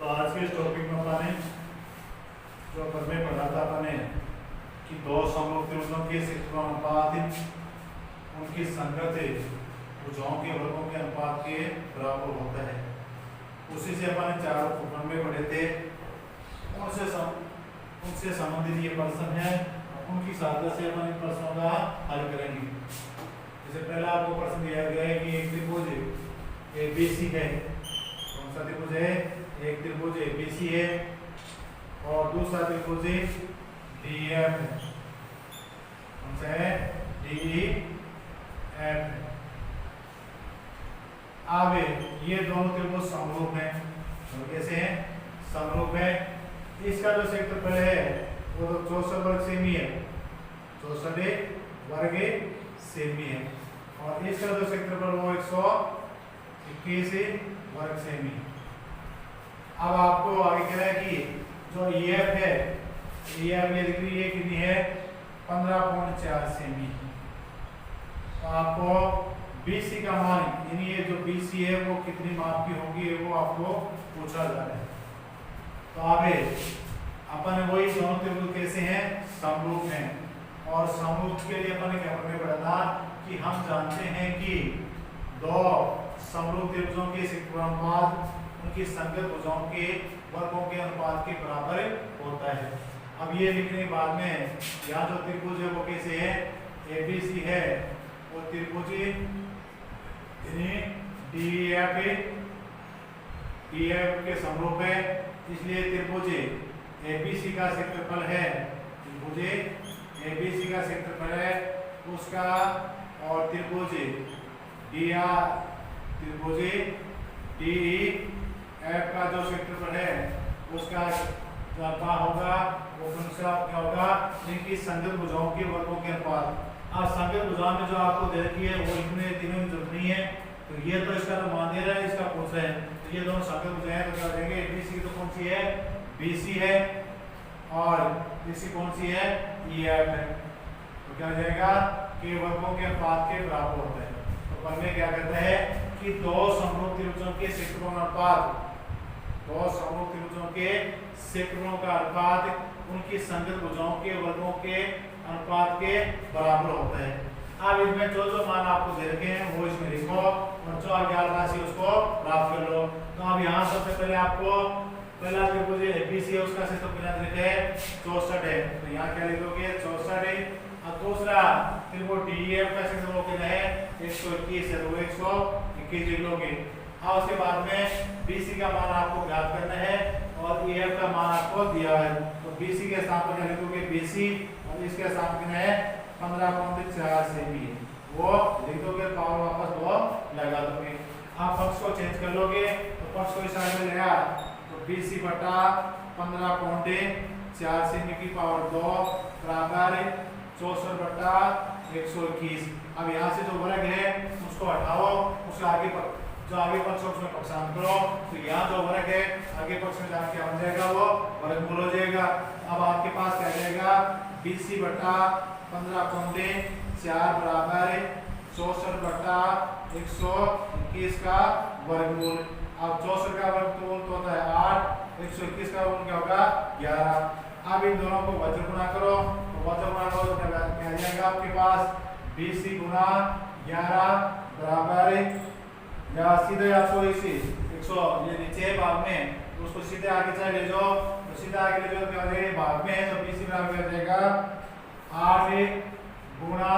तो आज के इस टॉपिक में अपने जो में पढ़ा था अपने कि दो समरूप त्रिभुजों के क्षेत्रफल उनकी संगत भुजाओं के वर्गों के अनुपात के बराबर होता है। उसी से अपने चार उपखंड में पढ़े थे, उनसे संबंधित ये प्रश्न है, उनकी सहायता से अपन इन प्रश्नों का हल करेंगे। जैसे पहला आपको प्रश्न दिया गया है कि एक त्रिभुज ABC है, कौन सा त्रिभुज है? एक त्रिभुज ABC है और दूसरा त्रिभुज DEF है। कौन सा है? DEF। अब ये दोनों त्रिभुज समरूप हैं। तो कैसे हैं? समरूप है। इसका जो क्षेत्रफल है वो तो 64 वर्ग सेमी है, 64 वर्ग सेमी है, और इसका जो क्षेत्रफल वो 121 वर्ग सेमी। अब आपको आगे कह रहा है कि जो EF है, EF ये डिग्री ये कितनी है? 15.4 सेमी। तो आपको BC का मान, यानी ये जो BC है वो कितनी माप की होगी वो आपको पूछा जा रहा है। तो अब अपन वही दोनों त्रिभुज कैसे हैं? समरूप हैं। और समरूप के लिए अपन क्या पढ़ा था कि हम जानते हैं कि दो समरूप त्रिभुजों के क्षेत्रफल अनुपात उनकी संगत भुजाओं के वर्गों के अनुपात के बराबर होता है। अब ये लिखने के बाद में यहाँ जो त्रिभुज है वो कैसे है? ABC है, वो त्रिभुज DEF के समरूप है, इसलिए त्रिभुज ABC का क्षेत्रफल है, त्रिभुज ABC का क्षेत्रफल है उसका, और त्रिभुज DEF का जो क्षेत्रफल है उसका क्या होगा? वो क्या होगा? इनकी संगत भुजाओं के वर्गों के अनुपात। अब संगत भुजाओं में जो आपको दे रखी है वो इतने तीनों की जरूरत नहीं है, तो ये तो इसका तो मान दे रहा है, इसका पूछ रहे हैं, तो ये दोनों संगत भुजाएं हैं। तो क्या देंगे? ABC तो कौन सी है? BC है, और BC कौन सी है? EF है। तो क्या हो जाएगा कि वर्गों के अनुपात के बराबर होता है। तो पढ़ने क्या कहता है कि दो समरूप त्रिभुजों के क्षेत्रफल अनुपात, दो समरूप त्रिभुजों के क्षेत्रफलों का अनुपात उनकी संगत भुजाओं के वर्गों के अनुपात के बराबर होता है। अब इसमें जो जो मान आपको दे रखे हैं वो इसमें लिखो, और जो अज्ञात राशि उसको प्राप्त कर लो। तो अब यहाँ सबसे पहले आपको पहला त्रिभुज ABC है, उसका क्षेत्रफल लिखे 64 है, तो यहाँ क्या लिखोगे? 64 है। अब दूसरा त्रिभुज DEF का क्षेत्रफल कितना है? 121 है, तो 121 लिख लोगे। अब उसके बाद में BC का मान आपको ज्ञात करना है और EF का मान आपको दिया है, तो BC के स्थान पर क्या लिखोगे? BC, और इसके स्थान पर कितना है? 15.4 सेमी, वो लिख दोगे, पावर वापस वो लगा दोगे। आप पक्ष को चेंज कर लोगे, तो पक्ष को इस साइड में लेगा, तो BC बटा 15.4 सेमी की पावर 2 बराबर 64 बटा 121। अब यहाँ से जो वर्ग है उसको हटाओ, उसके आगे जो आगे पक्ष उसमें पक्षांतर करो, तो यहाँ जो वर्ग है आगे पक्ष में जाके क्या बन जाएगा? वो वर्गमूल हो जाएगा। अब आपके पास क्या जाएगा? BC बटा 15.4 बराबर 64 बटा 121 का वर्गमूल। अब 64 का वर्गमूल तो होता है 8, 121 का वर्गमूल क्या होगा? 11। अब इन दोनों को वज्र गुणा करो, तो वज्र गुणा करो तो क्या आ जाएगा आपके पास? BC गुणा 11 बराबर, या सीधे आपको इसी 100 ये नीचे है भाग में, तो उसको सीधे आगे चाहे ले जाओ, तो सीधे आगे ले जाओ, क्या हो जाएगा? भाग में है, तो BC बराबर हो जाएगा 8 गुणा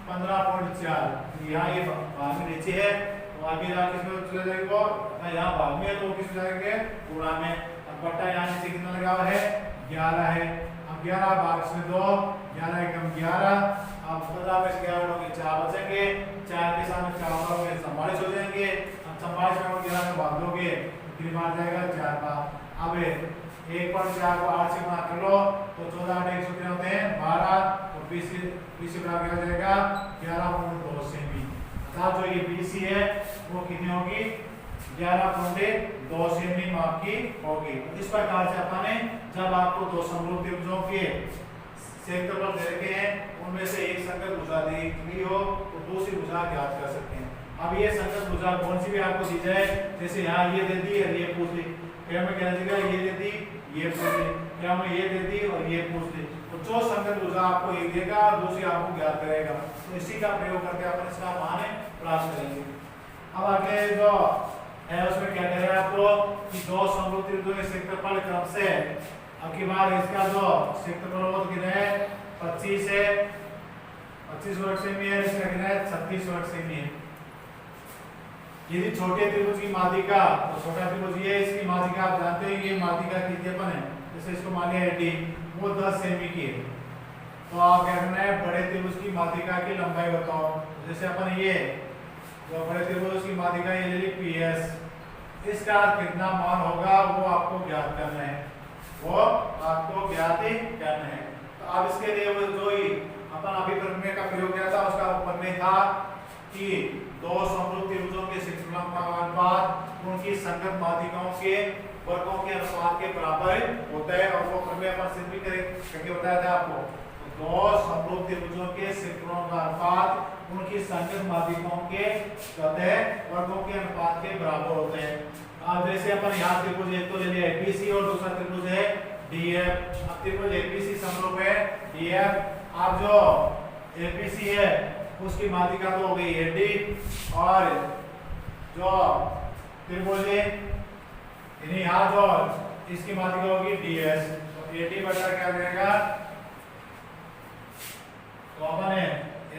15.4। यहाँ ये भाग में नीचे है, तो आगे जाके इसमें चले जाएगा, यहाँ भाग में है तो किस जाएंगे? गुणा में। अब बट्टा यहाँ नीचे कितना लगा हुआ है? 11 है। अब 11 भाग में 2, 11 एकम 11। अब 15 में 11 लोगे 4 बचेंगे, 4 के सामने 4 लोगे 44 हो जाएंगे। अब 44 में 11 में भाग दोगे तो कितनी बार जाएगा? 4 बार। अब 1.4 को 8 से गुणा कर लो, तो 14 8 100 कितने होते हैं? 12, तो BC बराबर हो जाएगा 11.2 सेमी। अर्थात जो ये BC है वो कितनी होगी? 11.2 सेमी माप की होगी। इस प्रकार से अपने जब आपको दो समरूप त्रिभुजों के क्षेत्रफल दे रखे हैं, उनमें से एक संगत भुजा दी हो तो दूसरी भुजा ज्ञात कर सकते हैं। अब ये संगत भुजा कौन सी भी आपको दी जाए, जैसे यहाँ ये दे दी है, ये पूछ ली, क्या हमें क्या देगा, ये दे दी, ये पूछ ली, क्या हमें ये दे दी और ये पूछ ली। तो जो संगत भुजा आपको एक देगा और दूसरी आपको ज्ञात करेगा, तो इसी का प्रयोग करके अपन इसका मान प्राप्त करेंगे। अब आगे जो है उसमें क्या करें आपको कि दो समरूप त्रिभुजों के क्षेत्रफल क्रम से, अब की बार इसका जो क्षेत्रफल वो कितना है 25 है, 25 वर्ग सेमी है, इसका कितना है 36 वर्ग सेमी है। यदि छोटे त्रिभुज की माध्यिका, तो छोटा त्रिभुज ये इसकी माध्यिका आप जानते हैं, ये माध्यिका कितनेपन है, जैसे इसको मान लिया AD, वो 10 सेमी की है, तो आप क्या करना है बड़े त्रिभुज की माध्यिका की लंबाई बताओ। जैसे अपन ये जो बड़े त्रिभुज की माध्यिका ये ले ली PS, इसका कितना मान होगा वो आपको ज्ञात करना है, वो आपको ज्ञात करना है। तो अब इसके लिए वो जो ही अपन अभी प्रमेय का प्रयोग किया था उसका प्रमेय था कि दो समरूप त्रिभुजों के क्षेत्रफल का अनुपात उनकी संगत माध्यिकाओं के वर्गों के अनुपात के बराबर होता है, और वो प्रमेय अपन सिद्ध भी करके बताया था आपको। तो दो समरूप त्रिभुजों के क्षेत्रफलों का अनुपात उनकी संगत माध्यिकाओं के सतह वर्गों के अनुपात के बराबर होते हैं। अब जैसे अपन यहाँ त्रिभुज एक तो ले लिया ABC और दूसरा त्रिभुज है DF। अब त्रिभुज ABC समरूप है DF, आप जो APC है उसकी माध्यिका तो हो गई AD, और जो त्रिभुज यानी यहाँ जो इसकी माध्यिका होगी DS, तो AD बटा क्या देगा, तो अपन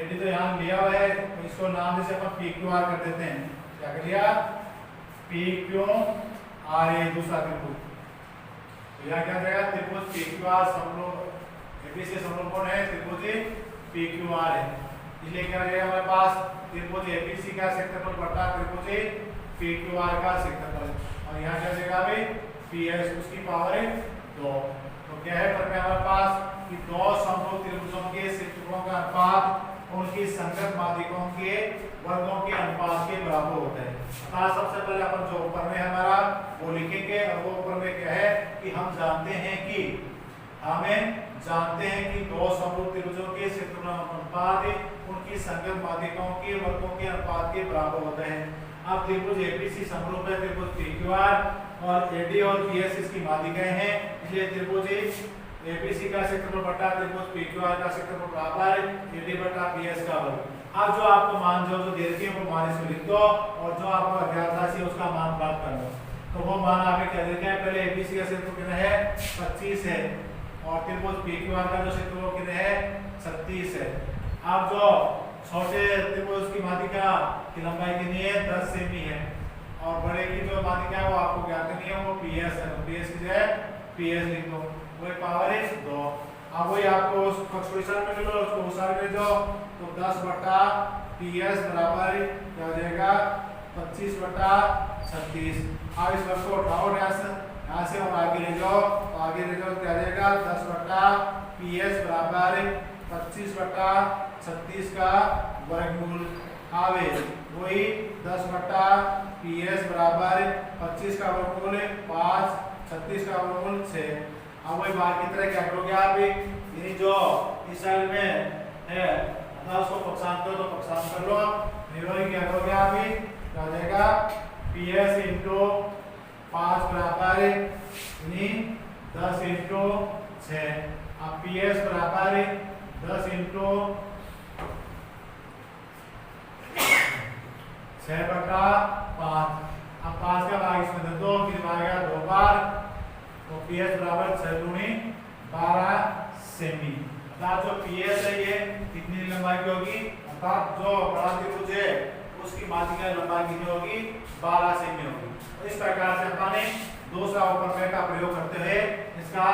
AD तो यहाँ लिया हुआ है, तो इसको नाम जैसे अपन PQR कर देते हैं, क्या कर लिया PQRA दूसरा त्रिभुज। तो यहाँ क्या देगा त्रिभुज PQR समरूप ABC समरूप कौन है, त्रिभुज PQR है, इसलिए क्या रहेगा हमारे पास त्रिभुज ABC का क्षेत्रफल बटा त्रिभुज PQR का क्षेत्रफल, और यहाँ क्या देगा भाई PS उसकी पावर 2। तो क्या है प्रमेय हमारे पास कि दो समरूप त्रिभुजों के क्षेत्रफलों का अनुपात उनकी संगत माध्यिकाओं के वर्गों के अनुपात के बराबर होता है। अतः सबसे पहले अपन जो प्रमेय हमारा वो लिखेंगे, और वो प्रमेय क्या है कि हम जानते हैं कि दो समरूप त्रिभुजों के क्षेत्रफल अनुपात उनकी संगत माध्यिकाओं के वर्गों के अनुपात के बराबर होता है। अब त्रिभुज ABC समरूप है त्रिभुज PQR, और AD और PS इसकी माध्यिकाएं हैं, इसलिए त्रिभुज ABC का क्षेत्रफल बटा त्रिभुज PQR का क्षेत्रफल बराबर AD बटा PS का वर्ग। अब जो आपको मान जो दे रखी है वो मान इसमें लिख दो, और जो आपको अज्ञात राशि है उसका मान प्राप्त कर लो। तो वो मान आपने क्या दे रखा है, पहले ABC का क्षेत्रफल कितना है 25 है, और त्रिभुज PQR का जो क्षेत्रफल कितना है 36 है। अब जो छोटे त्रिभुज की माध्यिका की लंबाई कितनी है 10 सेमी है, और बड़े की जो माध्यिका है वो आपको ज्ञात करनी है, वो PS है, तो PS की जगह PS लिख दो, वो पावर 2। अब वही आपको उस पक्ष को इशारा में ले लो, उसको उसार में जो, तो 10 बटा PS बराबर क्या हो जाएगा 25 बटा 36। अब इस वर्ग को उठाओ यहाँ से और आगे ले जाओ, तो आगे ले जाओ क्या जाएगा 10 बटा PS बराबर 25 बटा 36 का वर्गमूल आवे, वही 10 बटा PS बराबर 25 का वर्गमूल 5, 36 का वर्गमूल 6। अब वही बार की तरह क्या करोगे आप, यानी जो इस साइड में है उसको पक्षांतर करो, तो पक्षांतर कर लो, निर्वही क्या करोगे आप, क्या हो जाएगा PS इंटू 5 बराबर यानी 10 इंटू 6। अब PS बराबर 10 इंटू 6 बटा 5। अब 5 का भाग इसमें दे दो, कितनी बार आएगा 2 बार, तो PS बराबर 6 दूनी 12 सेमी। अर्थात जो PS है ये कितनी लंबाई की होगी, अर्थात जो बड़ा त्रिभुज है उसकी माध्यिका लंबाई कितनी होगी 12 सेमी होगी। तो इस प्रकार से अपने दूसरा उपप्रमेय का प्रयोग करते हुए इसका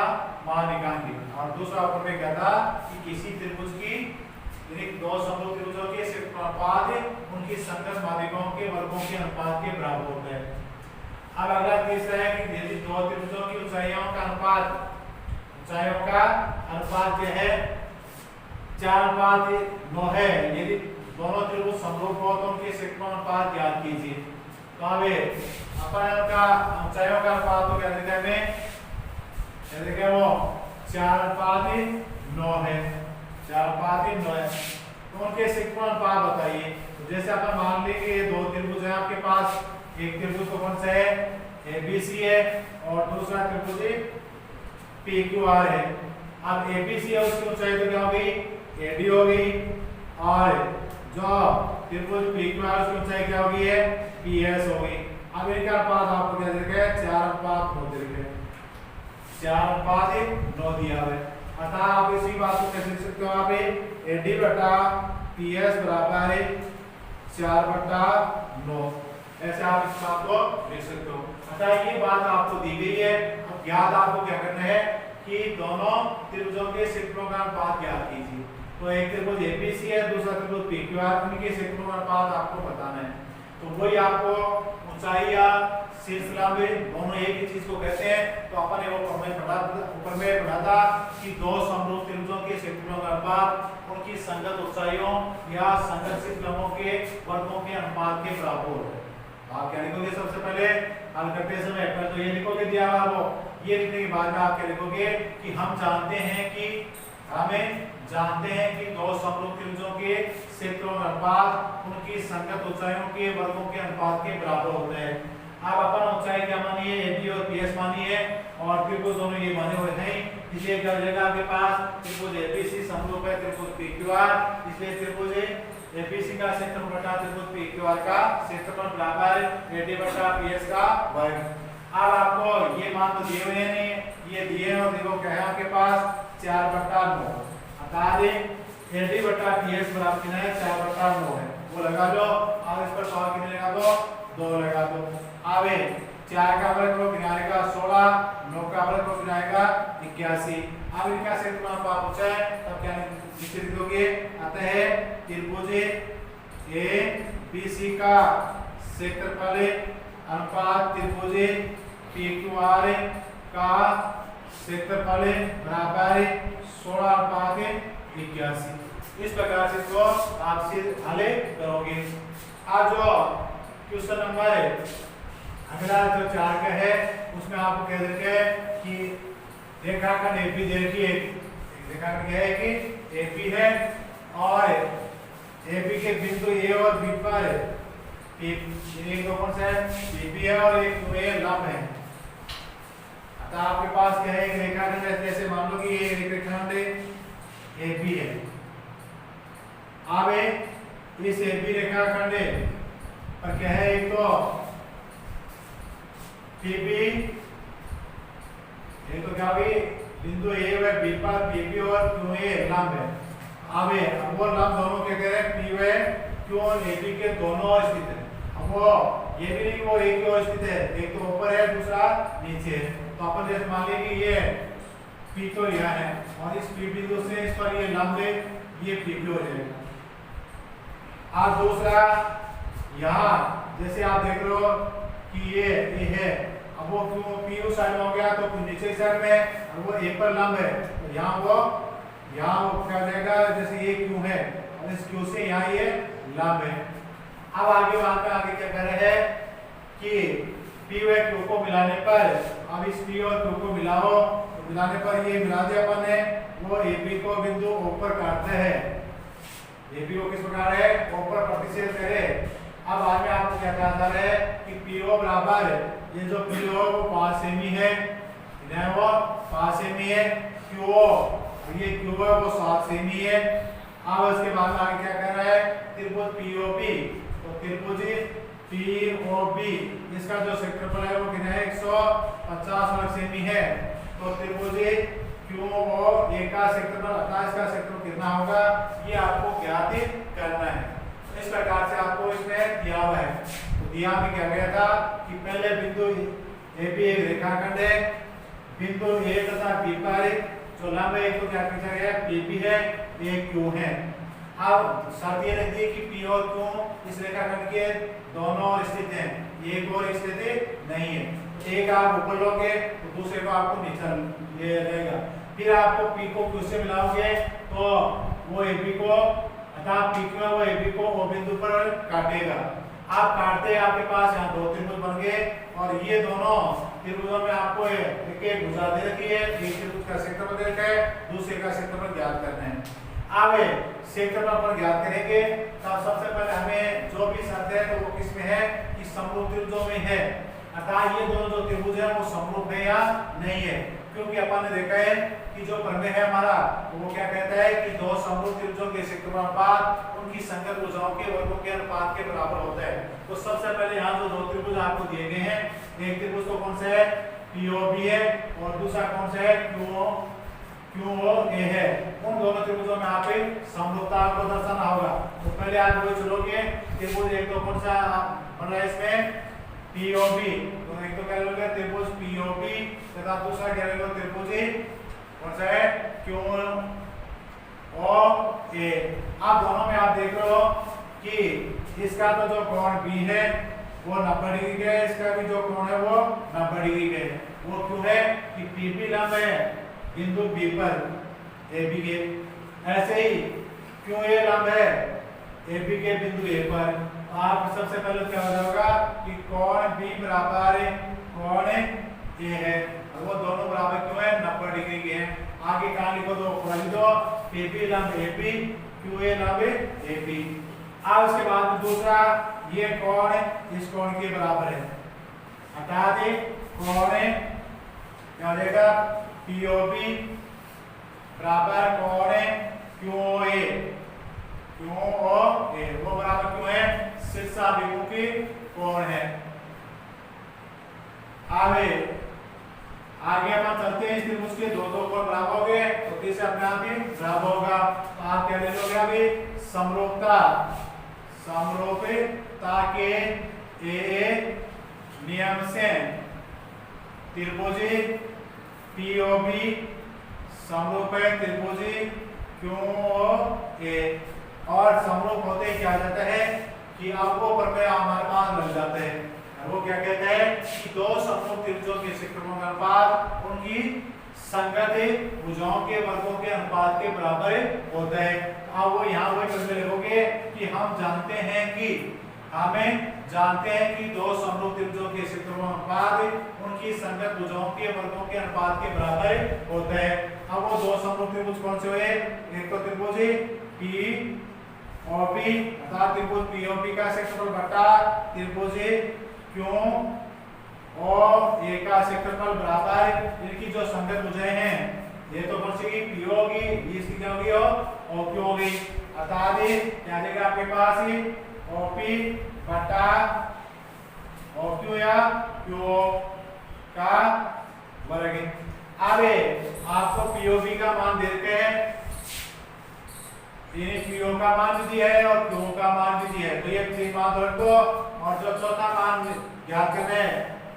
मान निकालेंगे। और दूसरा उपप्रमेय क्या था कि किसी त्रिभुज की दो समरूप त्रिभुजों के क्षेत्रफल अनुपात उनकी संगत माध्यिकाओं के वर्गों के अनुपात के बराबर होता है। अब अगला तीसरा है कि यदि दो त्रिभुजों की ऊंचाइयों का अनुपात क्या है 4:9 है, यदि दोनों त्रिभुज समरूप हो तो उनके क्षेत्रफल अनुपात ज्ञात कीजिए। तो अब अपन का ऊंचाइयों का अनुपात तो क्या देखा है, क्या देखा वो 4:9 है, 4:9 है, तो उनके क्षेत्रफल अनुपात बताइए। तो जैसे अपन मान लेंगे ये दो त्रिभुज है आपके पास, एक त्रिभुज को कौन सा है ABC है और दूसरा त्रिभुज PQR है। अब ABC है उसकी ऊंचाई तो क्या होगी AD होगी और जो त्रिभुज PQR उसकी ऊंचाई क्या होगी है PS होगी। अब इनका अनुपात आपको क्या दिया है 4:9 दिया है, 4:9 दिया है। अतः आप इसी बात को कैसे लिख सकते हो आप AD बटा PS बराबर है 4/9, ऐसे आप इस बात को लिख सकते हो। अतः ये बात आपको दी गई है। अब ज्ञात आपको क्या करना है कि दोनों त्रिभुजों के क्षेत्रों का अनुपात ज्ञात कीजिए। तो एक त्रिभुज ABC है, दूसरा त्रिभुज PQR, उनके क्षेत्रों का अनुपात आपको बताना है। तो वही आपको ऊंचाई या शीर्ष लंब दोनों एक ही चीज को कहते हैं। तो अपन ने वो ऊपर में पढ़ा था कि दो समरूप त्रिभुजों के क्षेत्रों का अनुपात उनकी संगत ऊंचाइयों या संगत शीर्ष लंबों के वर्गों के अनुपात के बराबर होता है। आप क्या लिखोगे सबसे पहले हल करते समय पहले तो ये लिखोगे दिया हुआ वो, ये लिखने के बाद में आप क्या लिखोगे कि हम जानते हैं कि दो समरूप त्रिभुजों के क्षेत्रों का अनुपात उनकी संगत ऊंचाइयों के वर्गों के अनुपात के बराबर होता है। अब अपन ऊंचाई क्या मानी है AB और PS मानी है और त्रिभुज दोनों ये माने हुए हैं, इसलिए क्या हो जाएगा आपके पास त्रिभुज ABC समरूप है त्रिभुज PQR, इसलिए त्रिभुज ABC का क्षेत्रफल बटा त्रिभुज PQR का क्षेत्रफल बराबर AD बटा PS का वर्ग। अब आपको ये मान तो दिए हुए हैं, ये दिए हैं और देखो क्या है आपके पास 4/9। अतः AD बटा PS बराबर कितना है 4/9 है, वो लगा दो। अब इस पर सवाल कितने लगा दो 2 लगा दो। अब 4 का वर्ग को किनारे का 16, 9 का वर्ग को किनारे का 81। अब इनका क्षेत्रफल आप पूछा है तब क्या नीचे लिखोगे अतः त्रिभुज ABC का क्षेत्रफल अनुपात त्रिभुज PQR का क्षेत्रफल बराबर 16:81। इस प्रकार से इसको आप हल करोगे। आज जो क्वेश्चन नंबर अगला जो 4 का है उसमें आपको कह देते हैं कि रेखाखंड AP देखिए, रेखाखंड क्या है कि AP है और AP के बिंदु A और B पर एक कौन सा है PP है और एक लंब है। अतः आपके पास क्या है एक रेखाखंड है, जैसे मान लो कि ये रेखाखंड AB है। अब इस AB रेखाखंड पर क्या है एक तो PP, एक तो क्या भी बिंदु A व B पर PP और QA लंब है। अब वो लंब दोनों क्या कह रहे हैं P व Q और AB के दोनों स्थित है। अब वो ये भी नहीं वो एक ही स्थित है, एक तो ऊपर है दूसरा नीचे है। तो अपन जैसे मान लें कि ये P तो यहाँ है और इस P बिंदु से इस पर ये लंब है, ये PP हो जाएगा। अब दूसरा यहाँ जैसे आप देख रहे हो कि ये है, अब वो PU साइड हो गया तो नीचे साइड में और वो A पर लंब है तो यहाँ वो क्या हो जाएगा जैसे ये Q है और इस Q से यहाँ ये लंब है। अब आगे वहां पे आगे क्या कर रहे हैं कि P व Q को मिलाने पर अब इस P और Q को मिलाओ तो मिलाने पर ये मिला दिया अपन ने, वो AB को बिंदु ऊपर काटते हैं। AB को किस प्रकार है ऊपर प्रतिच्छेद करे। अब बाद में आपको क्या कहा जा रहा है कि PO बराबर ये जो PO वो 5 सेमी है, इधर वो 5 सेमी है, QO ये Q है वो 7 सेमी है। अब इसके बाद में आगे क्या कर रहा है त्रिभुज POP, तो त्रिभुज POP इसका जो क्षेत्रफल है वो कितना है 150 वर्ग सेमी है। तो त्रिभुज QOA का क्षेत्रफल अर्थात इसका क्षेत्रफल कितना होगा ये आपको ज्ञात करना है। इस प्रकार से आपको इसमें दिया हुआ है। तो दिया में क्या गया था कि पहले बिंदु AB एक रेखाखंड है, बिंदु A तथा B पर जो लंब है एक तो क्या पूछा गया PP है एक Q है। अब शर्त ये रखती है कि P और Q इस रेखाखंड के दोनों स्थित हैं, एक और स्थित नहीं है। एक आप ऊपर लोगे तो दूसरे को आपको नीचे ले जाएगा। फिर आपको P को Q से मिलाओगे तो वो AB को अर्थात PQ है वो AB को O बिंदु पर काटेगा। आप काटते आपके पास यहाँ दो त्रिभुज बन गए और ये दोनों त्रिभुजों में आपको एक भुजा दे रखी है, एक त्रिभुज का क्षेत्रफल दे रखा है, दूसरे का क्षेत्रफल ज्ञात करना है। अब क्षेत्रफल पर ज्ञात करेंगे तब सबसे पहले हमें जो भी शर्त है तो वो किसमें है कि समरूप त्रिभुजों में है। अतः ये दोनों जो त्रिभुज है वो समरूप है या नहीं है, क्योंकि अपन ने देखा है कि जो प्रमेय है हमारा वो क्या कहता है कि दो समरूप त्रिभुजों के क्षेत्रफल अनुपात उनकी संगत भुजाओं के वर्गों के अनुपात के बराबर होता है। तो सबसे पहले यहाँ जो दो त्रिभुज आपको दिए गए हैं, एक त्रिभुज तो कौन सा है POB है और दूसरा कौन सा है QOA है। उन दोनों त्रिभुजों में आप समरूपता को दर्शाना होगा। तो पहले आप वो चलोगे त्रिभुज एक तो कौन सा बन रहा है इसमें POB, तो एक तो क्या लोगे त्रिभुज POB तथा दूसरा क्या लोगे त्रिभुज कौन सा है QOA। अब दोनों में आप देख रहे हो कि इसका तो जो कोण B है वो 90 डिग्री का है, इसका भी जो कोण है वो 90 डिग्री का है। वो क्यों है कि PP लंब है बिंदु B पर AB के, ऐसे ही QA लंब है AB के बिंदु A पर। आप सबसे पहले क्या हो जाएगा कि कोण B बराबर कोण A है, वो दोनों बराबर क्यों है 90 डिग्री के हैं। आगे कहां लिखो तो खोल दो PP लंब AB QA लंब AB। अब उसके बाद दूसरा ये कोण इस कोण के बराबर है, अर्थात कोण क्या हो जाएगा POB बराबर कोण QOA वो बराबर क्यों है शीर्षाभिमुखी कोण है। आगे अपन चलते हैं, इस त्रिभुज के दो दो कोण बराबर हो गए तो तीसरे अपने आप ही बराबर होगा। तो आप क्या ले लोगे अभी समरूपता के नियम से त्रिभुज POB समरूप है त्रिभुज QOA, और समरूप होते क्या जाता है कि आपको प्रमेय हमारे पास लग जाता है। वो क्या कहते हैं कि दो समरूप त्रिभुजों के क्षेत्रफलों का अनुपात उनकी संगत भुजाओं के वर्गों के अनुपात के बराबर होता है। अब वो यहाँ वो प्रमेय लिखोगे कि हम जानते हैं कि दो समरूप त्रिभुजों के क्षेत्रफलों का अनुपात उनकी संगत भुजाओं के वर्गों के अनुपात के बराबर होता है। अब वो दो समरूप त्रिभुज कौन से हुए, एक तो त्रिभुज POB अर्थात त्रिभुज POB का क्षेत्रफल बटा त्रिभुज QOA का क्षेत्रफल बराबर इनकी जो संगत भुजाएं हैं, ये तो कौन सी P होगी, ये इसकी क्या होगी और Q होगी, अर्थात क्या देगा आपके पास OP बटा OQ या QO का वर्ग। अब आपको POB का मान दे रखे हैं, PO का मान भी दिया है और QO का मान भी दिया है, तो ये तीन मान रख दो और जो चौथा मान ज्ञात करना है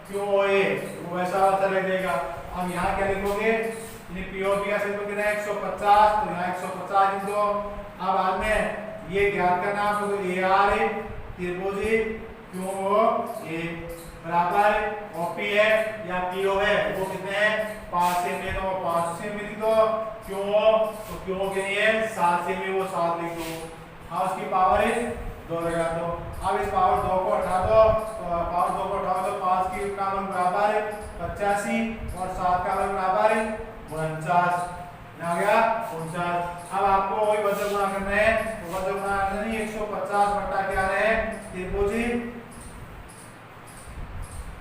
QOA वो वैसा वैसा रह जाएगा। अब यहाँ क्या लिखोगे POB का क्षेत्रफल कितना है 150, तो यहाँ 150 लिख दो। अब बाद में ये ज्ञात करना आपको तो AR त्रिभुज QOA बराबर OP है या PO है वो कितने हैं 5 से में, तो 5 से में लिख दो। QO तो QO के लिए 7 से में वो 7 लिख दो। हाँ उसकी पावर 2 लगा दो। अब इस पावर 2 को हटा दो, तो पावर 2 को हटाओ तो 5 की का वर्ग बराबर 85 और 7 का वर्ग बराबर 49 आ गया 49। अब आपको वही वजन गुणा करना है, तो वजन गुणा करना नहीं 150 बटा क्या है त्रिभुज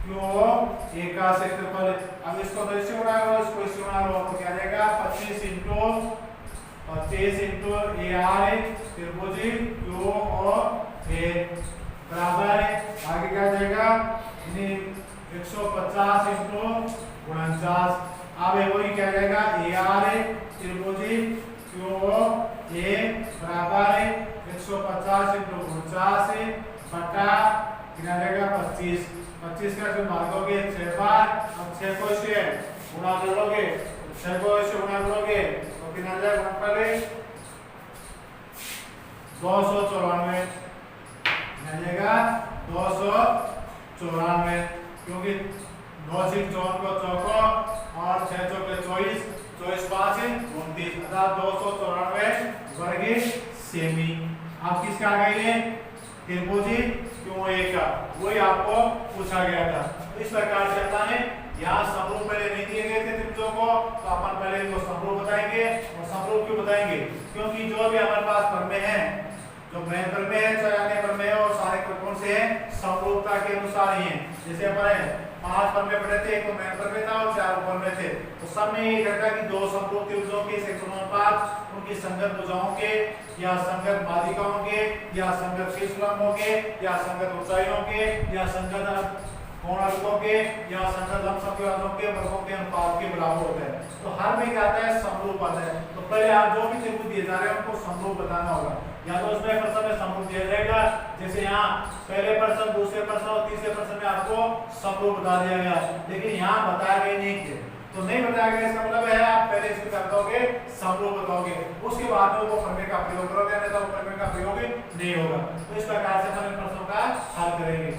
QOA का क्षेत्रफल। अब इसको तो इससे गुणा करो, इसको इससे गुणा करो तो क्या जाएगा 25 इंटू AR त्रिभुज QOA बराबर आगे क्या जाएगा 150 इंटू 49। अब वही क्या जाएगा AR त्रिभुज QOA बराबर 150 इंटू 49 बटा कितना जाएगा 25। 25 का जो भाग दोगे 6 बार, अब 6 को इससे गुणा करोगे, 6 को इससे गुणा करोगे तो कितना आ जाएगा गुणनफल 294 आ जाएगा 294, क्योंकि 9 से 4 को चौको और 6 चौके 24, 24 5 29 अर्थात 294 वर्ग सेमी। अब किसका आ गई है त्रिभुज QOA का, वही आपको पूछा गया था। इस प्रकार से अपन यहाँ समरूप पहले नहीं दिए गए थे त्रिभुजों को, तो अपन पहले इनको समरूप बताएंगे। और समरूप क्यों बताएंगे, क्योंकि जो भी हमारे पास प्रमेय है, जो बृहद प्रमेय है चाहे अन्य प्रमेय और सारे कौन से हैं समरूपता के अनुसार ही हैं। जैसे अपन 5 पन्ने पड़े थे, एक तो मेन पन्ने था और 4 पन्ने थे। तो सब में ये कहता है कि दो समरूप त्रिभुजों के क्षेत्रफल उनकी संगत भुजाओं के या संगत बाधिकाओं के या संगत शीर्षलंबों के या संगत ऊंचाइयों के या संगत कोणार्कों के या संगत लंबसमद्विभाजकों के वर्गों के अनुपात के बराबर होता है। तो हर में क्या आता है, समरूप आता है। तो पहले आप जो भी त्रिभुज दिए जा रहे हैं उनको समरूप बताना होगा। या तो उसमें प्रश्न में समरूप दिया जाएगा, जैसे यहाँ पहले प्रश्न, दूसरे प्रश्न और तीसरे प्रश्न में आपको समरूप बता दिया गया, लेकिन यहाँ बताया गया नहीं कि तो नहीं बताया गया, इसका मतलब है आप पहले इसको क्या बताओगे, समरूप बताओगे, उसके बाद में वो प्रमेय का प्रयोग करोगे, नहीं तो प्रमेय का प्रयोग नहीं होगा। तो इस प्रकार से हम इन प्रश्नों का हल करेंगे।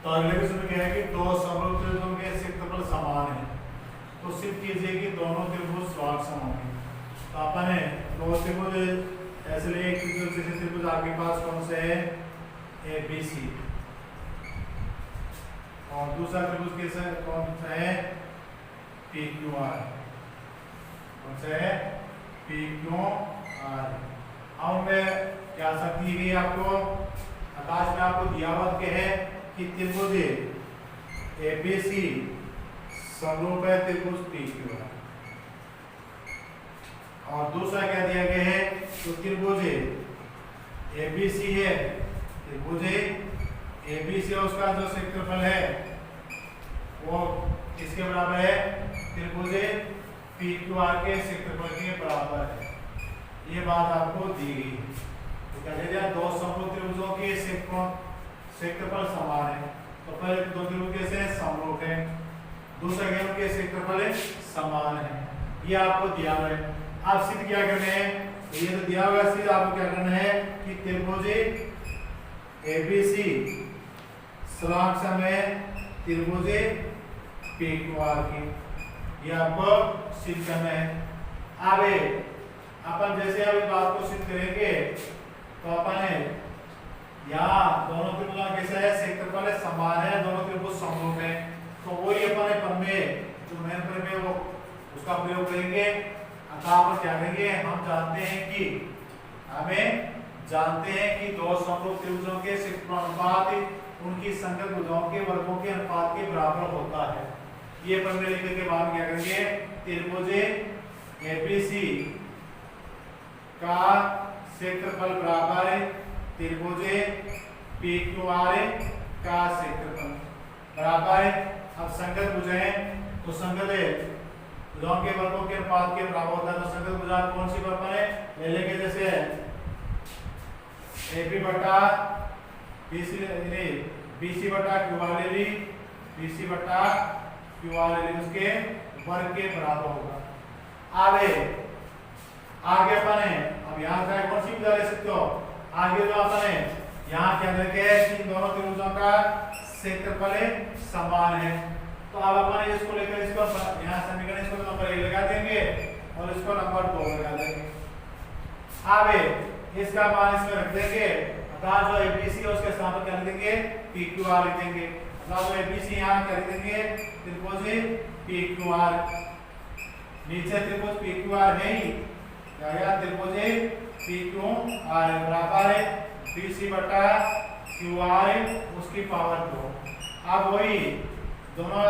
तो अगले क्वेश्चन में क्या है कि दो समरूप त्रिभुजों के क्षेत्रफल समान है, तो सिद्ध कीजिए कि दोनों त्रिभुज समान होंगे। तो अपन है दो त्रिभुज ऐसे लिए, एक त्रिभुज जैसे त्रिभुज आपके पास कौन से है, ABC, और दूसरा त्रिभुज कैसे कौन सा है, PQR, कौन सा है, PQR। अब में क्या शक्ति दी गई आपको, आकाश में आपको दिया हुआ के है कि त्रिभुज ABC समरूप है त्रिभुज PQR, और दूसरा क्या दिया गया है, तो त्रिभुज ABC है, त्रिभुज ABC उसका जो क्षेत्रफल है वो किसके बराबर है, त्रिभुज PQR के क्षेत्रफल के बराबर है। ये बात आपको दी गई। तो क्या दे दिया, दो समरूप त्रिभुजों के क्षेत्रफल समान है। तो पहले दो त्रिभुज कैसे समरूप है, दूसरा क्या उनके क्षेत्रफल समान है, ये आपको दिया हुआ है। आप सिद्ध क्या करना है, ये तो दिया हुआ सिद्ध आपको क्या करना है कि त्रिभुज ABC समय त्रिभुज PQR की, ये आपको सिद्ध करना है। आगे अपन जैसे अब इस बात को सिद्ध करेंगे तो अपन यहाँ दोनों त्रिभुजों कैसे है, क्षेत्रफल समान है, दोनों त्रिभुज समरूप है। तो वही अपन प्रमेय जो मेन प्रमेय वो उसका प्रयोग करेंगे। अतः पर क्या करेंगे, हम जानते हैं कि दो समरूप त्रिभुजों के क्षेत्रफल अनुपात उनकी संगत भुजाओं के वर्गों के अनुपात के बराबर होता है। ये प्रमेय लिखने के बाद क्या करेंगे, त्रिभुज ABC का क्षेत्रफल बराबर है त्रिभुज PQR का क्षेत्रफल बराबर है। अब संगत भुजाएं, तो संगत भुजाओं के वर्गों के अनुपात के बराबर होता है। तो संगत भुजा कौन सी बराबर है, ले लेंगे जैसे AB बटा BC बटा QR ले ली, BC बटा QR ले ली, उसके वर्ग के बराबर होगा। आगे अपन है, अब यहाँ से कौन सी भुजा ले सकते हो, आगे जो अपन है यहाँ क्या देखे कि दोनों त्रिभुजों का क्षेत्रफल समान है। तो अब अपन इसको लेकर इसको यहाँ समीकरण इसको नंबर 1 लगा देंगे और इसको नंबर 2 लगा देंगे। आगे इसका मान इसमें रख देंगे, अर्थात जो ABC है उसके स्थान पर क्या लिख देंगे, PQR लिख देंगे। अर्थात जो ABC यहाँ क्या लिख देंगे, त्रिभुज PQR, नीचे त्रिभुज PQR है ही, क्या गया त्रिभुज PQR बराबर है BC बटा QR उसकी पावर 2। अब वही दोनों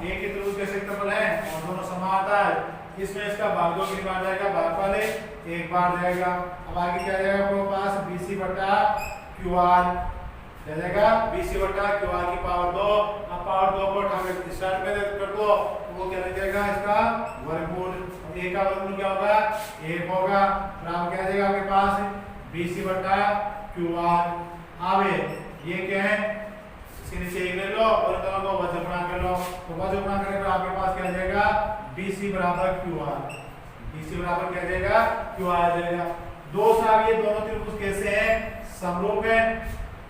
एक ही त्रिभुज के क्षेत्रफल है और दोनों समान आता है, इसमें इसका भाग 2 कितनी बार जाएगा, भागफल 1 बार जाएगा। अब आगे क्या जाएगा आपके पास, BC बटा QR जाएगा, BC बटा QR की पावर 2। अब पावर 2 को उठा के स्टार्ट में कर दो, वो क्या लग जाएगा, इसका वर्गमूल। A का वर्गमूल क्या होगा, 1 होगा। बराबर क्या जाएगा आपके पास, BC बटा QR। अब ये क्या है, इसके नीचे 1 ले लो और दोनों को वज्र गुणा कर लो। तो वज्र गुणा करने पर आपके पास क्या जाएगा, BC बराबर QR, BC बराबर क्या जाएगा, QR आ जाएगा। दूसरा ये दोनों त्रिभुज कैसे हैं, समरूप है।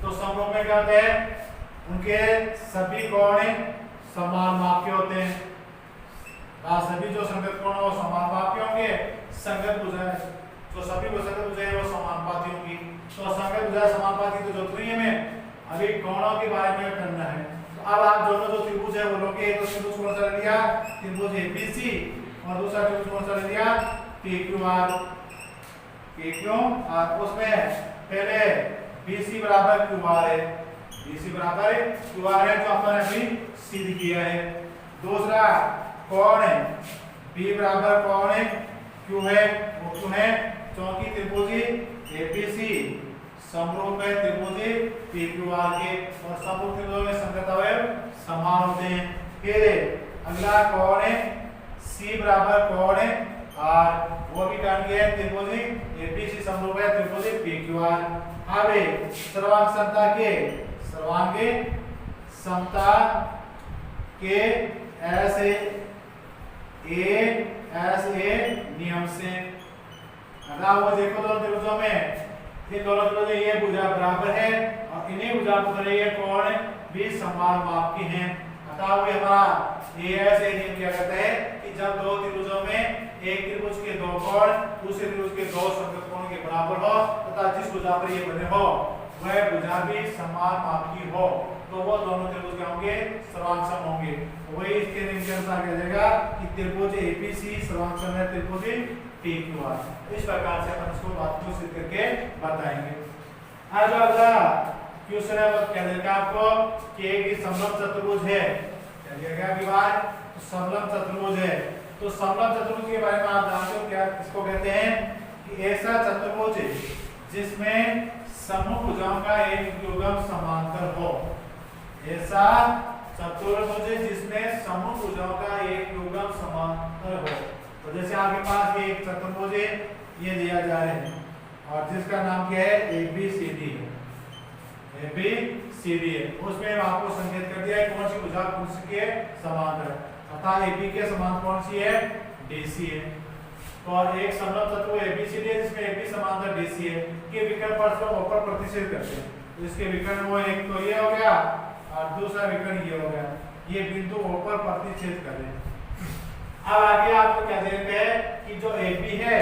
तो समरूप में क्या होता है, उनके सभी कोण समान माप के होते हैं। सभी जो संगत कोण वो समान माप के होंगे। संगत भुजाएं तो सभी को संगत भुजाएं वो समानुपाती होंगी। तो संगत भुजाएं समानुपाती तो जरूरत नहीं है, हमें अभी कोणों के बारे में करना है। तो अब आप दोनों जो त्रिभुज है वो लोगे, तो त्रिभुज कौन सा ले लिया, त्रिभुज ABC, और दूसरा त्रिभुज कौन सा ले लिया, PQR। उसमें पहले BC बराबर QR है, BC बराबर QR है जो अपन अभी सिद्ध किया है। दूसरा कोण है B बराबर कोण है Q है वो क्यों है क्योंकि त्रिभुजी ABC समरूप है त्रिभुजी PQR के और समरूप त्रिभुजों में संगत अवयव समान होते हैं। फिर अगला कोण है C बराबर कोण है R वो भी काट गया है त्रिभुजी ABC समरूप है त्रिभुजी PQR। अब सर्वांग समता के ऐसे नियम से अगर वो देखो दोनों त्रिभुजों में ये दोनों त्रिभुज ये भुजा बराबर है और इन्हीं भुजा पर ये कोण भी समान माप के हैं। अतः वो हमारा ऐसे नियम क्या कहता है कि जब दो त्रिभुजों में एक त्रिभुज के दो कोण दूसरे त्रिभुज के दो संगत कोण के बराबर हो तथा जिस भुजा पर ये बने हो वह भुजा भी समान माप की हो तो वो दोनों त्रिभुज क्या होंगे सर्वांगसम होंगे। वही इसके नियम के अनुसार कहा जाएगा कि त्रिभुज ABC सर्वांगसम है त्रिभुज PQR। इस प्रकार से अपन इसको बात को सिद्ध करके बताएंगे। आज अगला क्वेश्चन है वो क्या देगा आपको कि एक समलंब चतुर्भुज है क्या दिया गया विभाग समलंब चतुर्भुज है। तो समलंब चतुर्भुज के बारे में आप जानते हो क्या इसको कहते हैं कि ऐसा चतुर्भुज जिसमें समूह भुजाओं का एक युग्म समांतर हो। ऐसा चतुर्भुज जिसमें समूह भुजाओं का एक युग्म समांतर हो। तो जैसे आपके पास ये एक चतुर्भुज है ये दिया जा रहा है और जिसका नाम क्या है ABCD है ABCD है उसमें आपको संकेत कर दिया है कौन सी भुजा कौन सी के समांतर अतः AB के समांतर कौन सी है DC है। और एक समलंब चतुर्भुज ABCD है जिसमें AB समांतर DC है के विकर्ण परस्पर ऊपर प्रतिच्छेद करते हैं। तो इसके विकर्ण वो एक तो ये हो गया और दूसरा विकर्ण ये हो गया ये बिंदु ऊपर प्रतिच्छेद कर रहे हैं। अब आगे आपको क्या देते हैं कि जो AB है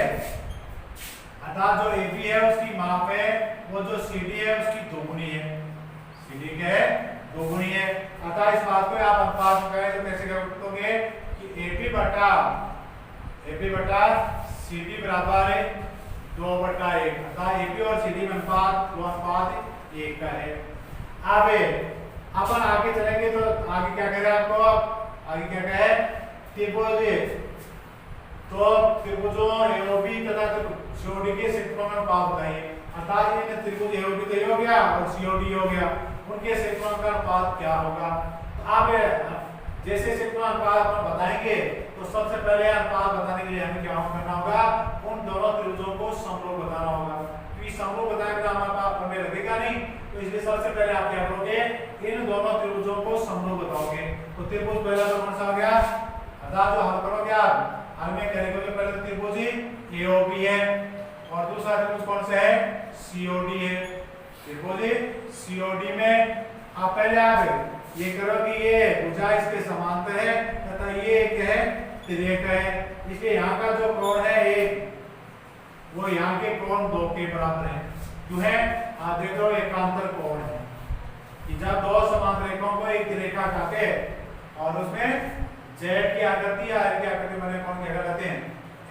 अर्थात जो AB है उसकी माप है वो जो CD है उसकी दोगुनी है CD के दोगुनी है। अतः इस बात को आप अनुपात में करें तो कैसे करोगे कि AB बटा CD बराबर है 2/1 अतः AB और CD में अनुपात 2:1 का है। अब अपन आगे चलेंगे तो आगे क्या करें आपको आगे क्या कहे त्रिभुज तो त्रिभुजों AOB तथा COD के क्षेत्रों में अनुपात बताइए। अर्थात ये त्रिभुज AOB तो ये हो गया और COD हो गया उनके क्षेत्रों का अनुपात क्या होगा। तो आप जैसे क्षेत्रों अनुपात अपन बताएंगे तो सबसे पहले अनुपात बताने के लिए हमें क्या करना होगा उन दोनों त्रिभुजों को समरूप बताना होगा क्योंकि समरूप बताएंगे तो हमारे पास पढ़ने लगेगा नहीं। तो इसलिए सबसे पहले आप क्या करोगे इन दोनों त्रिभुजों को समरूप बताओगे। तो त्रिभुज पहला तो कौन सा हो गया अर्थात जो हल करोगे आप हल में क्या लिखोगे पहले त्रिभुज AOB है और दूसरा त्रिभुज कौन सा है COD है। त्रिभुज COD में आप पहले आप ये करो कि ये भुजा इसके समांतर है तथा ये एक है तिर्यक है इसलिए यहाँ का जो कोण है एक वो यहाँ के कोण 2 के बराबर है। क्यों है आप देख लो एकांतर कोण है कि जब दो समांतर रेखाओं को एक रेखा काटे और उसमें Z की आकृति या R की आकृति बने कोण क्या कहलाते हैं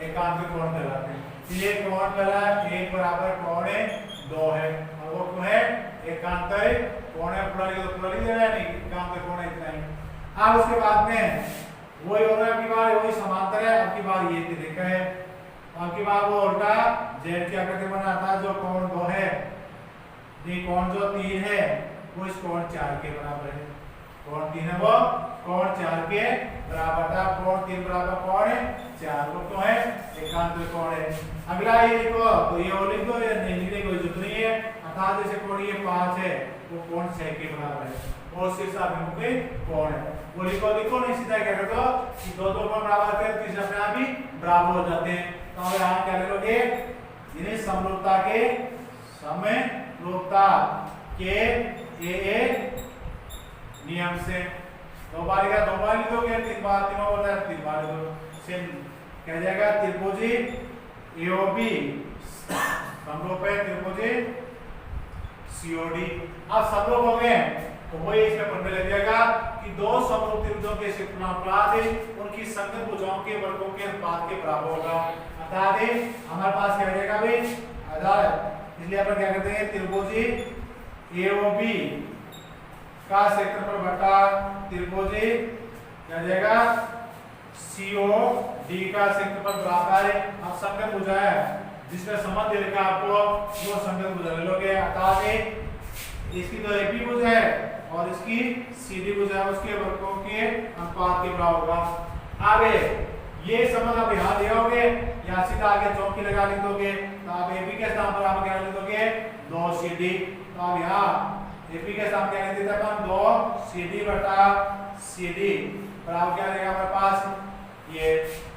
एकांतर कोण कहलाते हैं। ये कोण पहला 1 बराबर कोण 2 है और वो क्यों है एकांतर कोण है पूरा लिखो तो पूरा लिख देना नहीं एकांतर कोण इतना ही। अब उसके बाद में वही हो रहा है आपकी बार वही समांतर है आपकी बार ये तिर्यक है आपकी बार वो उल्टा Z की आकृति बनाता जो कोण 2 है ये कोण जो 3 है वो इस कोण 4 के बराबर है। कोण 3 है वो कोण 4 के बराबर था कोण 3 बराबर कोण 4 को क्यों है एकांतर कोण है। अगला ये लिखो तो ये और लिख दो या नहीं लिखने की कोई जरूरत नहीं है। अर्थात जैसे कोण ये 5 है वो कोण 6 के बराबर है और शीर्ष अभिमुख कोण है वो लिखो नहीं सीधा क्या कर दो कि दो कोण बराबर थे तीसरा अपने आप ही बराबर हो जाते हैं। तो अब यहाँ क्या करोगे यानी समरूपता के ए नियम से 2 बार लिखोगे 3 बार तीनों होता है 3 बार लिखो क्या जाएगा त्रिभुज AOB समरूप है त्रिभुज COD। अब समरूप हो गए तो वही इसमें पढ़ने लग जाएगा कि दो समरूप त्रिभुजों के क्षेत्रफल उनकी संगत भुजाओं के वर्गों के अनुपात के बराबर होगा। अर्थात हमारे पास क्या जाएगा भाई इसलिए अपन क्या करते हैं त्रिभुज AOB का क्षेत्रफल बटा त्रिभुज क्या आ जाएगा COD का क्षेत्रफल बराबर है। अब संगत भुजा है जिसका संबंध दे रखा आपको वो संगत भुजा ले लोगे। अर्थात इसकी तो AP भुजा है और इसकी CD भुजा है, उसके वर्गों के अनुपात के बराबर होगा। आगे ये समझ आप यहाँ ले आओगे या सीधा आगे चौकी लगा लिख दोगे तो आप AP के स्थान पर आप क्या लिख दोगे 2CD। तो आप यहाँ AP के स्थान क्या लिख देते हैं अपन 2CD बटा CD बराबर क्या रहेगा हमारे पास ये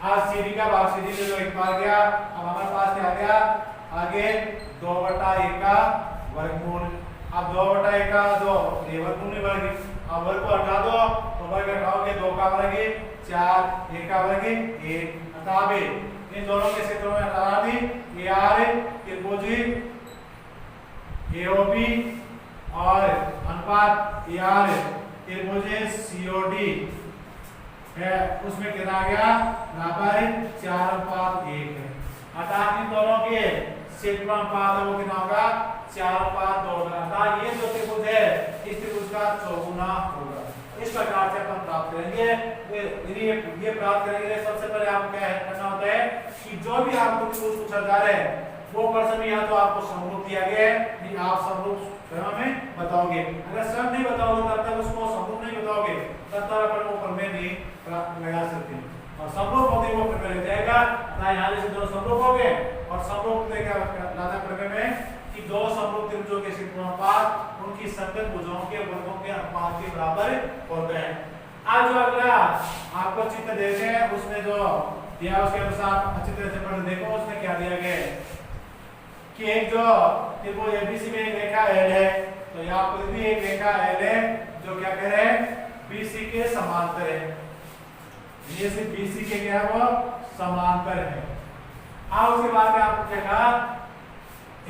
आज CD का भाग CD ले लो एक बार गया। अब हमारे पास क्या आ गया आगे 2 बटा 1 का वर्गमूल। अब 2 बटा 1 का 2 ये वर्गमूल में बढ़ गई। अब वर्ग को हटा दो तो वर्ग हटाओगे 2 का वर्ग 4 1 का वर्ग 1। अतः इन दोनों के क्षेत्रों में हटा दी AR त्रिभुज AOB और अनुपात AR त्रिभुज COD है उसमें कितना आ गया बराबर 4:1 है। अतः इन दोनों के क्षेत्रफल अनुपात वो कितना होगा 4:2 होगा। अतः ये जो त्रिभुज है इस त्रिभुज का चौगुना होगा। इस प्रकार से अपन प्राप्त करेंगे। ये प्राप्त करेंगे सबसे पहले आपको क्या करना होता है कि जो भी आपको त्रिभुज पूछा जा रहा है वो प्रश्न में या तो आपको समरूप दिया गया है नहीं आप समरूप में बताओगे। अगर सब नहीं बताओगे तब तक उसको समरूप नहीं बताओगे तब तक अपन वो प्रमेय नहीं लगा सकते। और समरूप होते वो प्रमेय लग जाएगा। ना यहाँ से दोनों समरूप हो गए और समरूप क्या लाना प्रमेय में कि दो समरूप त्रिभुजों के क्षेत्रफल अनुपात उनकी संगत भुजाओं के वर्गों के अनुपात के बराबर होते हैं। आज जो अगला आपको चित्र देते हैं उसमें जो दिया उसके अनुसार अच्छी तरह से पढ़ देखो उसमें क्या दिया गया है कि एक जो त्रिभुज ABC में एक रेखा L है तो यहाँ पर भी एक रेखा L है जो क्या कह रहे हैं BC के समांतर है। ये से BC के क्या है वो समांतर है। अब उसके बाद में आपको क्या कहा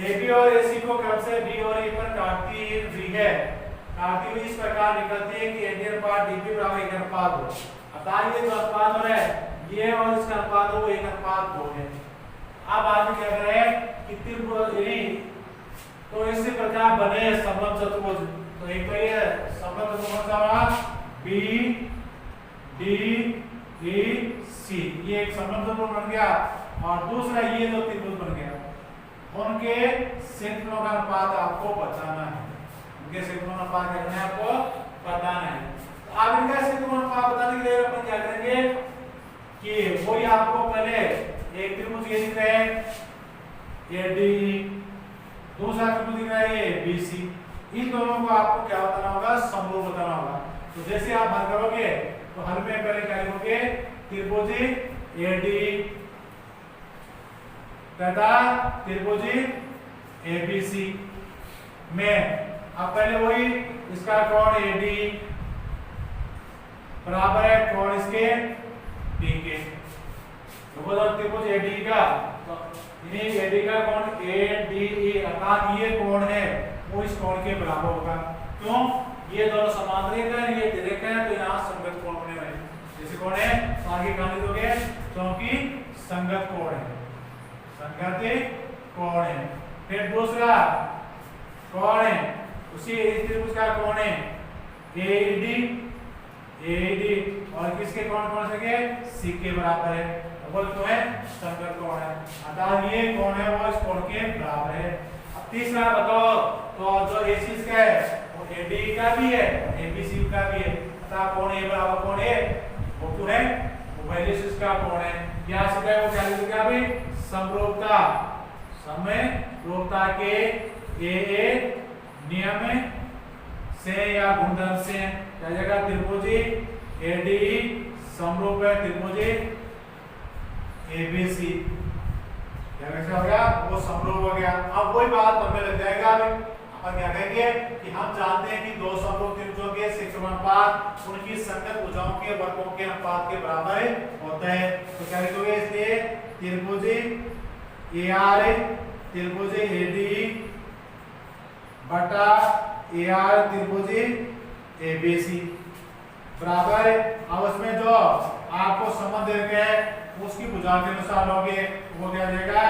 AB और AC को क्रम से B और E पर काटती हुई है। काटती हुई इस प्रकार निकलती है कि AD अनुपात DB बराबर 1 अनुपात 2। अतः ये जो अनुपात हो रहा है ये और इसका अनुपात हो 1 अनुपात 2 है। अब आगे क्या कर रहे हैं कि त्रिभुज तो इसी प्रकार बने समलंब चतुर्भुज। तो एक तो ये समलंब चतुर्भुज का B D E C ये एक समलंब चतुर्भुज बन गया और दूसरा ये जो त्रिभुज बन गया उनके क्षेत्रफलों का अनुपात आपको बताना है। उनके क्षेत्रफलों का अनुपात क्या करना है आपको बताना है। तो आप इनका क्षेत्रफल अनुपात बताने के लिए अपन क्या करेंगे कि वही आपको पहले एक त्रिभुज ये दिख रहा है ADE दूसरा त्रिभुज दिख रहा है ABC। इन दोनों को आपको क्या बताना होगा समरूप बताना होगा। तो जैसे आप हल करोगे तो हल में पहले क्या लिखोगे त्रिभुज ADE तथा त्रिभुज ABC में अब पहले वही इसका कोण ADE बराबर है कोण इसके BK। तो वो त्रिभुज ADE का तो इन्हीं ADE का कोण ADE अर्थात ये कोण है वो इस कोण के बराबर होगा। क्यों ये दोनों समांतर हैं ये रेखा है तो यहाँ संगत कोण बने हुए हैं। जैसे कोण है तो आगे कहां दोगे क्योंकि संगत कोण है संगत कोण है। फिर दूसरा कोण है उसी त्रिभुज का कोण है AED और किसके कोण कौन से के C के बराबर है बोल तो है संगत कोण है। अतः ये कोण है वो इस कोण के बराबर है। अब तीसरा बताओ तो जो AC का है वो ADE का भी है ABC का भी है। अतः कोण A बराबर कोण A वो क्यों है वो पहले से इसका कोण है। यहाँ से क्या वो क्या लिखेगा अभी समरूपता समरूपता के AA नियम से या गुणधर्म से क्या जाएगा त्रिभुज ADE समरूप है त्रिभुज ABC। क्या कैसे हो गया वो समरूप हो गया। अब वही बात हमें लग जाएगा अपन क्या कहेंगे कि हम जानते हैं कि दो समरूप त्रिभुजों के क्षेत्रफल अनुपात उनकी संगत भुजाओं के वर्गों के अनुपात के बराबर होता है। तो क्या लिखोगे इसलिए त्रिभुज AR त्रिभुज ADE बटा AR त्रिभुज ABC बराबर। अब उसमें जो आपको संबंध दे रखे हैं उसकी भुजा के अनुसार लोगे वो क्या जाएगा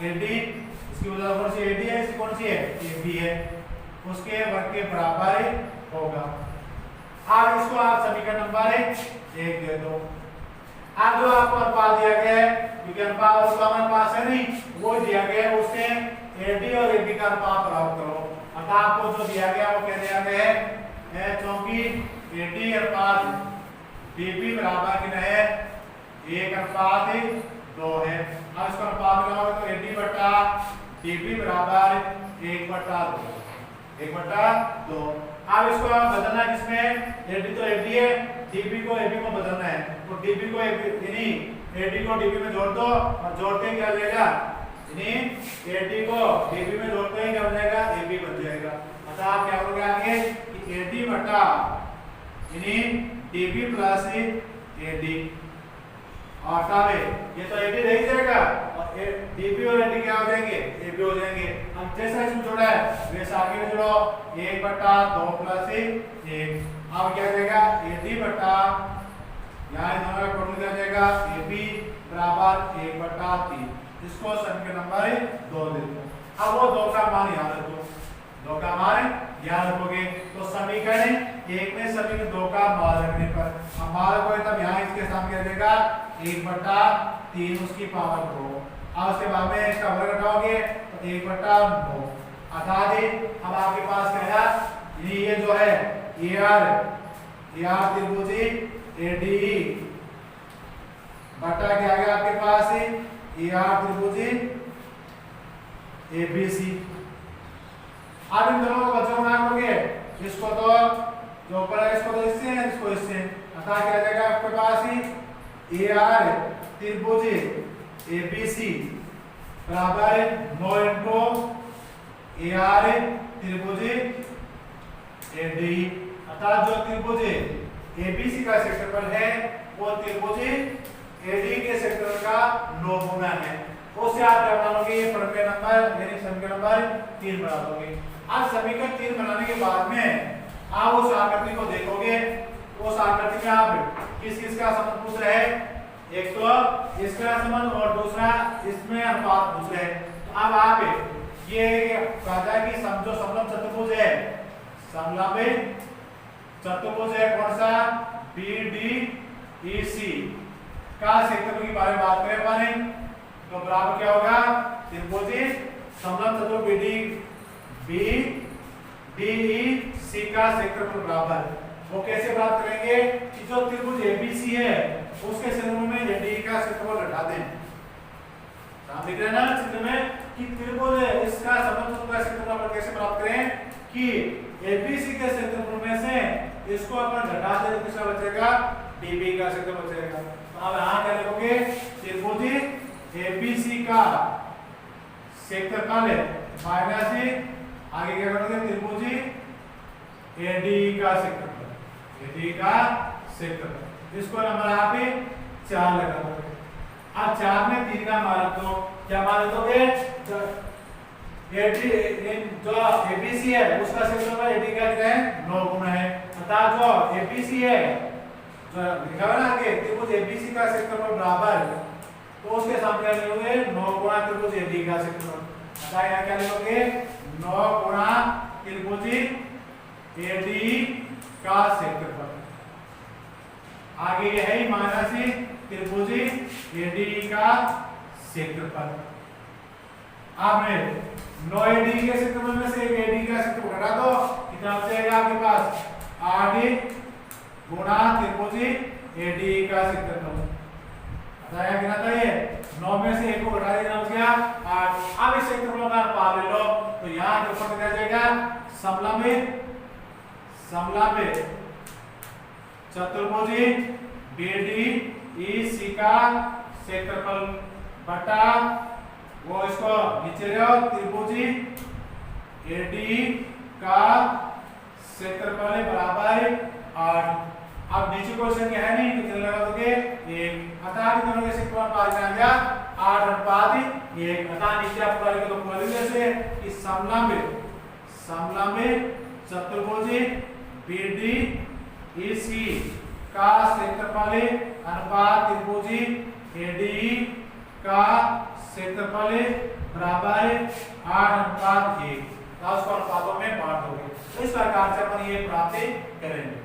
AD इसकी भुजा कौन सी AD है इसकी कौन सी है AB है उसके वर्ग के बराबर होगा। अब इसको आप समीकरण नंबर 1 दे दो। अब जो आपको अनुपात दिया गया है, क्योंकि अनुपात उसका हमारे पास है नहीं, वो दिया गया है, उससे AD और AB का अनुपात प्राप्त करो। अतः आपको जो दिया गया वो क्या दिया गया है, क्योंकि AD अनुपात DB बराबर कितना है, 1:2 है। अब इसका अनुपात लगाओगे तो AD बटा DB बराबर 1/2, 1/2। अब इसको आप बदलना किसमें, AD तो AD है, DB को AB में बदलना है, तो DB को यानी AD को DB में जोड़ दो, और जोड़ते ही क्या हो जाएगा, यानी AD को DB में जोड़ते ही क्या हो जाएगा, AB बन जाएगा। अतः आप क्या करोगे आगे कि AD बटा यानी DB प्लस AD, और तब ये तो AD रह जाएगा और DB और AD क्या हो जाएंगे, AB हो जाएंगे। अब जैसा इसमें जोड़ा है वैसे आगे में जोड़ो, 1/2 प्लस 1। अब क्या जाएगा, AD बटा यहाँ दोनों का टोटल क्या जाएगा, AB बराबर 1/3। इसको समीकरण नंबर 2 दे दो। अब वो 2 का मान याद रखो, 2 का मान याद रखोगे तो समीकरण 1 में समीकरण 2 का मान रखने पर हम मान रखोगे तब यहाँ इसके सामने क्या जाएगा, 1/3 उसकी पावर 2। अब उसके बाद में इसका वर्ग घटाओगे तो 1/9। अर्थात अब आपके पास क्या है, ये जो है AR त्रिभुजी ADE बटा क्या आ गया आपके पास, AR त्रिभुजी ABC। अब इन दोनों को बच्चों बना लोगे, इसको तो जो ऊपर है इसको तो इससे है, इसको इससे, अतः क्या आ जाएगा आपके पास AR त्रिभुजी ABC बराबर 9 इंटू AR त्रिभुजी ADE। अतः जो त्रिभुज ABC का क्षेत्रफल है वो त्रिभुज AD के क्षेत्रफल का 9 गुना है। उससे आप क्या बना लोगे, प्रमेय नंबर यानी समीकरण नंबर 3 बना लोगे। अब समीकरण 3 बनाने के बाद में आप उस आकृति को देखोगे, उस आकृति में आप किस किस का संबंध पूछ रहे हैं, एक तो इसका संबंध और दूसरा इसमें अनुपात पूछ रहे हैं। तो अब आप ये कहता है कि समझो समलंब चतुर्भुज है, समलंब चतुर्भुज है कौन सा, BDEC का क्षेत्रफल की बारे में बात करें अपन, तो बराबर क्या होगा, त्रिभुज समलंब चतुर्भुज BDEC का क्षेत्रफल बराबर, वो कैसे प्राप्त करेंगे कि जो त्रिभुज ABC है उसके क्षेत्रफल में ADE का क्षेत्रफल घटा दें। साफ दिख रहा है ना चित्र में कि त्रिभुज इसका समलंब चतुर्भुज का क्षेत्रफल कैसे प्राप्त करें कि ABC के क्षेत्रफल में से इसको अपन घटा दें तो कितना बचेगा, DB का क्षेत्रफल बचेगा। तो अब यहाँ क्या लिखोगे, त्रिभुज ABC का क्षेत्रफल माइनस आगे क्या करोगे, त्रिभुज ADE का क्षेत्रफल, ADE का क्षेत्रफल, इसको नंबर यहाँ पे 4 लगा दोगे। अब 4 में 3 का मान रख दो, क्या मान दोगे, जो ABC है उसका क्षेत्रफल AD का कितना है, 9 गुना है। अर्थात जो ABC है जो लिखा हुआ ना आगे, त्रिभुज ABC का क्षेत्रफल बराबर, तो उसके सामने क्या लिखोगे, 9 गुना त्रिभुज AD का क्षेत्रफल। अतः यहाँ क्या लिखोगे, 9 गुना त्रिभुज ADE का क्षेत्रफल। आगे ये है माइनस त्रिभुज ADE का क्षेत्रफल। आपने 9 ADE के क्षेत्रफल में से एक ADE का क्षेत्रफल घटा दो, कितना बचेगा आपके पास, 8 गुना त्रिभुज ADE का क्षेत्रफल। अतः कितना था ये, 9 में से 1 को घटा देना हो गया 8। अब इस क्षेत्रफल का अनुपात ले लो, तो यहाँ जो पद क्या जाएगा, समलंब चतुर्भुज BDEC का क्षेत्रफल बटा वो इसको नीचे ले आओ, त्रिभुज ADE का क्षेत्रफल बराबर 8। अब नीचे क्वेश्चन क्या है नहीं, तो कितना लगा दोगे, 1। अतः दोनों के क्षेत्रफल का आ गया 8:1। अतः नीचे आप करेंगे तो बोलेंगे से कि समलंब चतुर्भुज BDEC का क्षेत्रफल अनुपात त्रिभुज ADE का क्षेत्रफल बराबर 8:1। तो उसको अनुपातों में बांट दोगे। तो इस प्रकार से अपन ये प्राप्त करेंगे।